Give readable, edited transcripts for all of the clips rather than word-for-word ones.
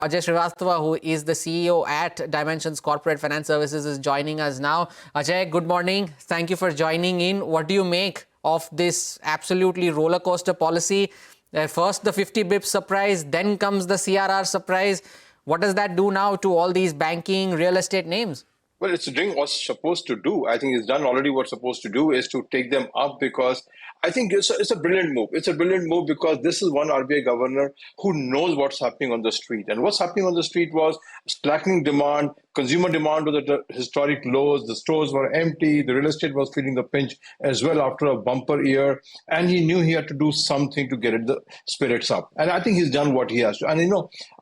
Ajay Srivastava, who is the CEO at Dimensions Corp Finance Services, is joining us now. Ajay, good morning. Thank you for joining in. What do you make of this absolutely roller coaster policy? First, the 50 bips surprise, then comes the CRR surprise. What does that do now to all these banking, real estate names? Well, it's doing what's supposed to do. I think it's done already what's supposed to do is to take them up because I think it's a brilliant move. It's a brilliant move because this is one RBI governor who knows what's happening on the street. And what's happening on the street was slackening demand, consumer demand was at historic lows, the stores were empty, the real estate was feeling the pinch as well after a bumper year. And he knew he had to do something to get the spirits up. And I think he's done what he has to. And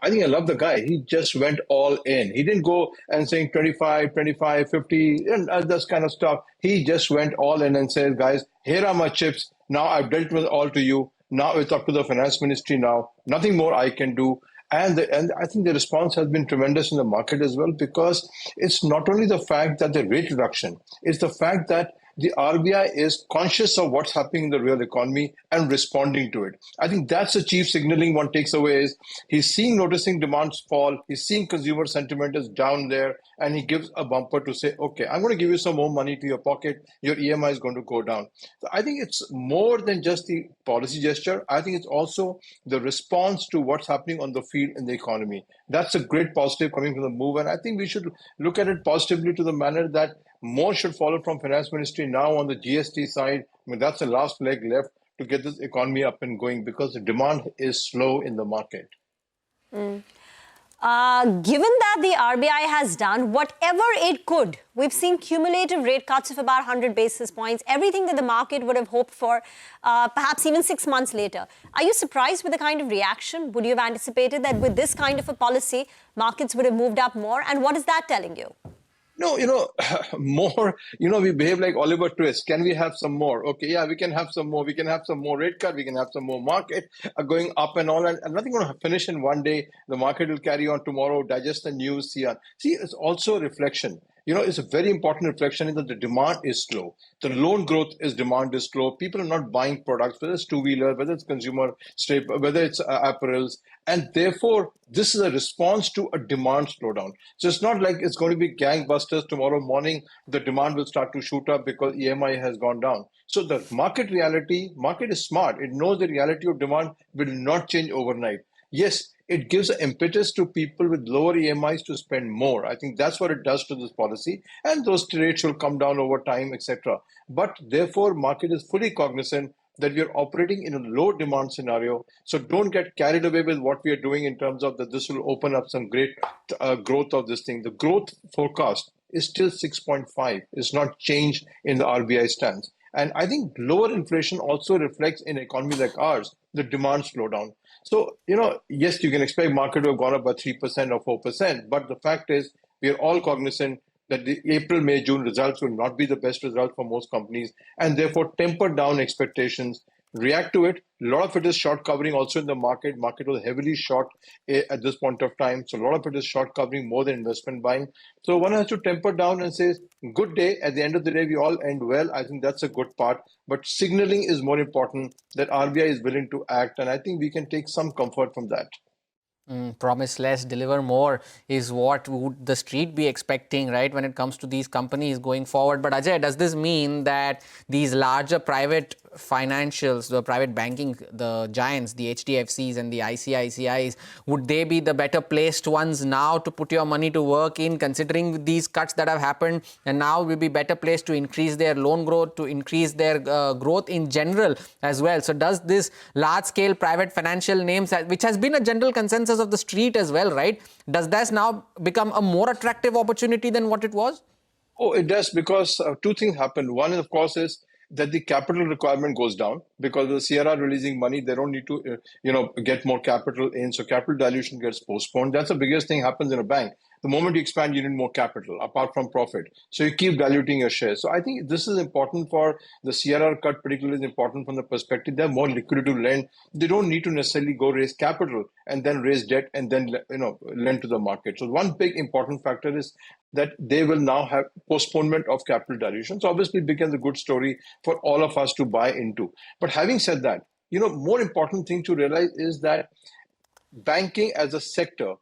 I think I love the guy. He just went all in. He didn't go and saying 25, 25, 50, and this kind of stuff. He just went all in and said, guys, here are my chips. Now I've dealt with all to you. Now it's up to the finance ministry now. Nothing more I can do. And I think the response has been tremendous in the market as well, because it's not only the fact that the rate reduction, it's the fact that the RBI is conscious of what's happening in the real economy and responding to it. I think that's the chief signaling one takes away is he's noticing demands fall, he's seeing consumer sentiment is down there, and he gives a bumper to say, okay, I'm going to give you some more money to your pocket, your EMI is going to go down. So I think it's more than just the policy gesture. I think it's also the response to what's happening on the field in the economy. That's a great positive coming from the move, and I think we should look at it positively to the manner that more should follow from finance ministry now on the GST side. I mean, that's the last leg left to get this economy up and going because the demand is slow in the market. Given that the RBI has done whatever it could, we've seen cumulative rate cuts of about 100 basis points, everything that the market would have hoped for, perhaps even 6 months later. Are you surprised with the kind of reaction? Would you have anticipated that with this kind of a policy, markets would have moved up more? And what is that telling you? No, more, we behave like Oliver Twist. Can we have some more? Okay, yeah, we can have some more. We can have some more rate cut. We can have some more market going up and all. And nothing going to finish in one day. The market will carry on tomorrow, digest the news, see. It's also a reflection. It's a very important reflection in that the demand is slow. The loan growth demand is slow. People are not buying products, whether it's two-wheeler, whether it's consumer staple, whether it's apparels. And therefore, this is a response to a demand slowdown. So it's not like it's going to be gangbusters tomorrow morning. The demand will start to shoot up because EMI has gone down. So the market is smart. It knows the reality of demand will not change overnight. Yes, it gives an impetus to people with lower EMIs to spend more. I think that's what it does to this policy. And those rates will come down over time, etc. But therefore, market is fully cognizant that we are operating in a low demand scenario. So don't get carried away with what we are doing in terms of that this will open up some great growth of this thing. The growth forecast is still 6.5. It's not changed in the RBI stance. And I think lower inflation also reflects in an economy like ours, the demand slowdown. So, yes, you can expect market to have gone up by 3% or 4%, but the fact is we are all cognizant that the April, May, June results will not be the best result for most companies, and therefore temper down expectations, react to it. A lot of it is short covering also in the market. Market was heavily short at this point of time. So a lot of it is short covering more than investment buying. So one has to temper down and say, good day. At the end of the day, we all end well. I think that's a good part. But signaling is more important, that RBI is willing to act. And I think we can take some comfort from that. Promise less, deliver more is what would the street be expecting, right, when it comes to these companies going forward. But Ajay, does this mean that these larger private financials, the private banking, the giants, the HDFCs and the ICICIs, would they be the better placed ones now to put your money to work in, considering these cuts that have happened, and now will be better placed to increase their loan growth, to increase their growth in general as well? So does this large-scale private financial names, which has been a general consensus of the street as well, right, does this now become a more attractive opportunity than what it was? Oh, it does, because two things happen. One, of course, is that the capital requirement goes down because the CRR releasing money, they don't need to, get more capital in. So capital dilution gets postponed. That's the biggest thing happens in a bank. The moment you expand, you need more capital apart from profit. So you keep diluting your shares. So I think this is important for the CRR cut, particularly is important from the perspective they have more liquidity to lend. They don't need to necessarily go raise capital and then raise debt and then lend to the market. So one big important factor is that they will now have postponement of capital dilution. So obviously it becomes a good story for all of us to buy into. But having said that, more important thing to realize is that banking as a sector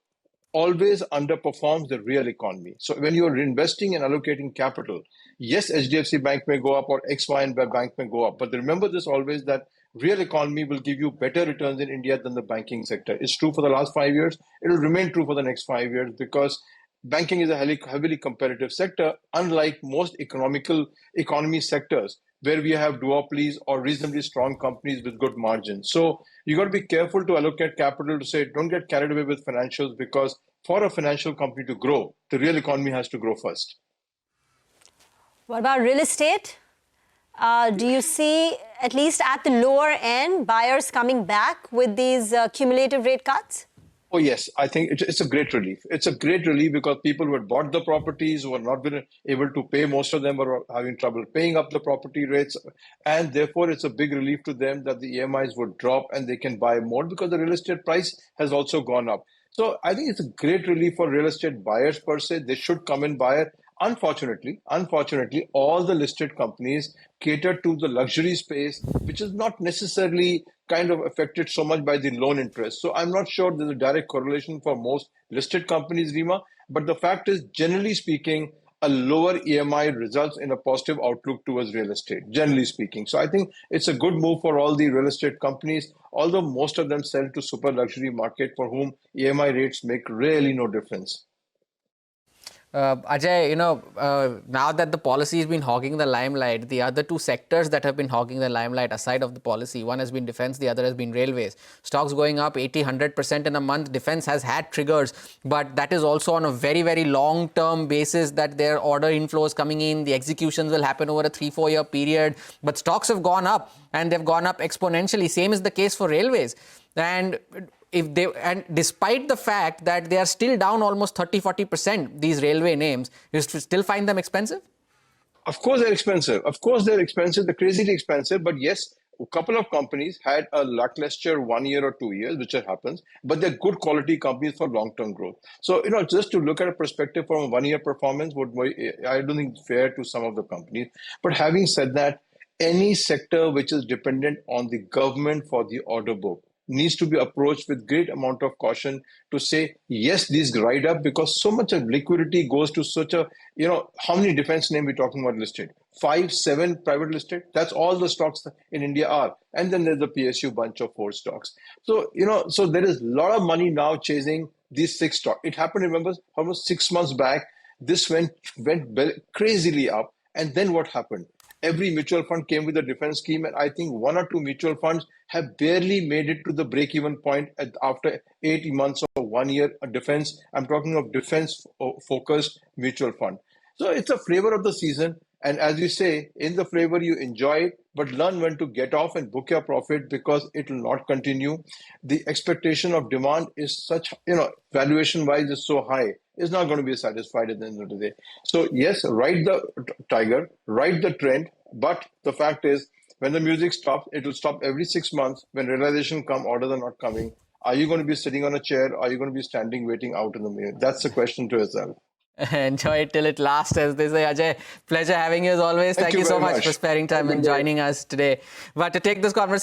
always underperforms the real economy. So when you're investing and allocating capital, yes, HDFC Bank may go up or X, Y, and Bank may go up. But remember this always, that real economy will give you better returns in India than the banking sector. It's true for the last 5 years. It will remain true for the next 5 years because banking is a heavily competitive sector, unlike most economy sectors where we have duopolies or reasonably strong companies with good margins. So you got to be careful to allocate capital to say, don't get carried away with financials, because for a financial company to grow, the real economy has to grow first. What about real estate? Do you see, at least at the lower end, buyers coming back with these cumulative rate cuts? Oh, yes. I think it's a great relief. It's a great relief because people who had bought the properties were not been able to pay. Most of them were having trouble paying up the property rates. And therefore, it's a big relief to them that the EMIs would drop and they can buy more because the real estate price has also gone up. So I think it's a great relief for real estate buyers per se. They should come and buy it. Unfortunately, all the listed companies cater to the luxury space, which is not necessarily kind of affected so much by the loan interest. So I'm not sure there's a direct correlation for most listed companies, Reema. But the fact is, generally speaking, a lower EMI results in a positive outlook towards real estate, generally speaking. So I think it's a good move for all the real estate companies, although most of them sell to super luxury market for whom EMI rates make really no difference. Ajay, now that the policy has been hogging the limelight, the other two sectors that have been hogging the limelight aside of the policy, one has been defense, the other has been railways. Stocks going up 80, 100% in a month. Defense has had triggers, but that is also on a very, very long-term basis that their order inflows coming in. The executions will happen over a 3-4 year period. But stocks have gone up and they've gone up exponentially. Same is the case for railways. And despite the fact that they are still down almost 30-40%, these railway names, you still find them expensive? Of course they're expensive. They're crazily expensive. But yes, a couple of companies had a lackluster 1 year or 2 years, which happens, but they're good quality companies for long-term growth. So, just to look at a perspective from a 1 year performance, I don't think it's fair to some of the companies. But having said that, any sector which is dependent on the government for the order book needs to be approached with great amount of caution to say, yes, these ride up, because so much of liquidity goes to such a, how many defense names we're talking about listed? 5, 7 private listed? That's all the stocks in India are. And then there's the PSU bunch of 4 stocks. So, so there is a lot of money now chasing these 6 stocks. It happened, remember, almost 6 months back, this went crazily up. And then what happened? Every mutual fund came with a defense scheme, and I think 1 or 2 mutual funds have barely made it to the break-even point after 8 months or 1 year of defense. I'm talking of defense-focused mutual fund. So it's a flavor of the season, and as you say, in the flavor you enjoy it, but learn when to get off and book your profit because it will not continue. The expectation of demand is such, valuation-wise is so high. Is not going to be satisfied at the end of the day. So yes, ride the tiger, ride the trend. But the fact is, when the music stops, it will stop every 6 months. When realization come, orders are not coming. Are you going to be sitting on a chair? Or are you going to be standing, waiting out in the mirror? That's the question to yourself. Enjoy it till it lasts, as they say. Ajay, pleasure having you as always. Thank you so much for sparing time and joining us today. But to take this conversation